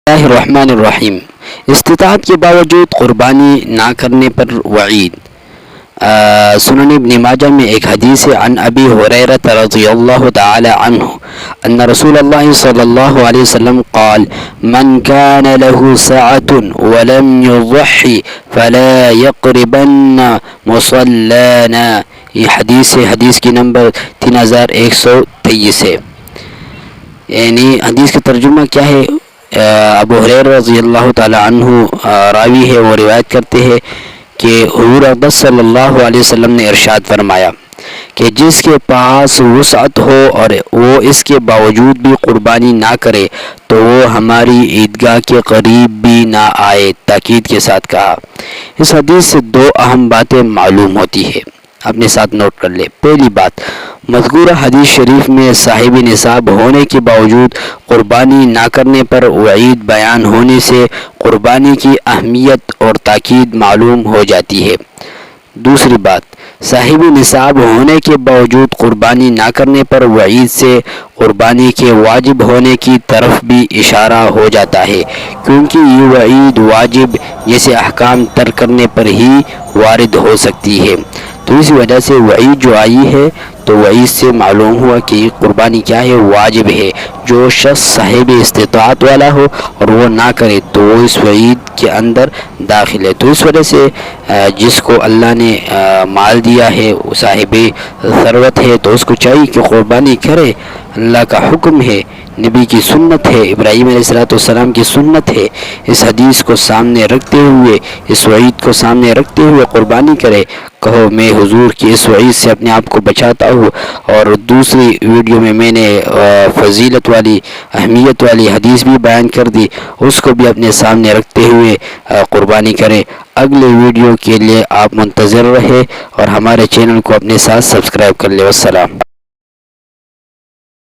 اللہ الرحمن الرحیم۔ استطاعت کے باوجود قربانی نہ کرنے پر وعید۔ سنن ابن ماجہ میں ایک حدیث ہے، عن ابی ہریرہ رضی اللہ تعالی عنہ ان رسول اللہ صلی اللہ علیہ وسلم قال من كان له سعة ولم يضحي فلا يقربن مصلانا۔ یہ حدیث کی نمبر 3123 ہے۔ یعنی حدیث کا ترجمہ کیا ہے؟ ابو ہریرہ رضی اللہ تعالی عنہ راوی ہے، وہ روایت کرتے ہیں کہ حضور اقدس صلی اللہ علیہ وسلم نے ارشاد فرمایا کہ جس کے پاس وسعت ہو اور وہ اس کے باوجود بھی قربانی نہ کرے تو وہ ہماری عیدگاہ کے قریب بھی نہ آئے، تاکید کے ساتھ کہا۔ اس حدیث سے دو اہم باتیں معلوم ہوتی ہے، اپنے ساتھ نوٹ کر لے۔ پہلی بات، مذکورہ حدیث شریف میں صاحب نصاب ہونے کے باوجود قربانی نہ کرنے پر وعید بیان ہونے سے قربانی کی اہمیت اور تاکید معلوم ہو جاتی ہے۔ دوسری بات، صاحب نصاب ہونے کے باوجود قربانی نہ کرنے پر وعید سے قربانی کے واجب ہونے کی طرف بھی اشارہ ہو جاتا ہے، کیونکہ یہ وعید واجب جیسے احکام ترک کرنے پر ہی وارد ہو سکتی ہے۔ تو اس وجہ سے وعید جو آئی ہے تو وعید سے معلوم ہوا کہ قربانی کیا ہے، واجب ہے۔ جو شخص صاحب استطاعت والا ہو اور وہ نہ کرے تو وہ اس وعید کے اندر داخل ہے۔ تو اس وجہ سے جس کو اللہ نے مال دیا ہے، صاحب ثروت ہے، تو اس کو چاہیے کہ قربانی کرے۔ اللہ کا حکم ہے، نبی کی سنت ہے، ابراہیم علیہ السلام کی سنت ہے۔ اس حدیث کو سامنے رکھتے ہوئے، اس وعید کو سامنے رکھتے ہوئے قربانی کرے۔ کہو میں حضور کی اس وعید سے اپنے آپ کو بچاتا ہوں، اور دوسری ویڈیو میں نے فضیلت والی، اہمیت والی حدیث بھی بیان کر دی، اس کو بھی اپنے سامنے رکھتے ہوئے قربانی کرے۔ اگلے ویڈیو کے لیے آپ منتظر رہے اور ہمارے چینل کو اپنے ساتھ سبسکرائب کر لیں۔ والسلام۔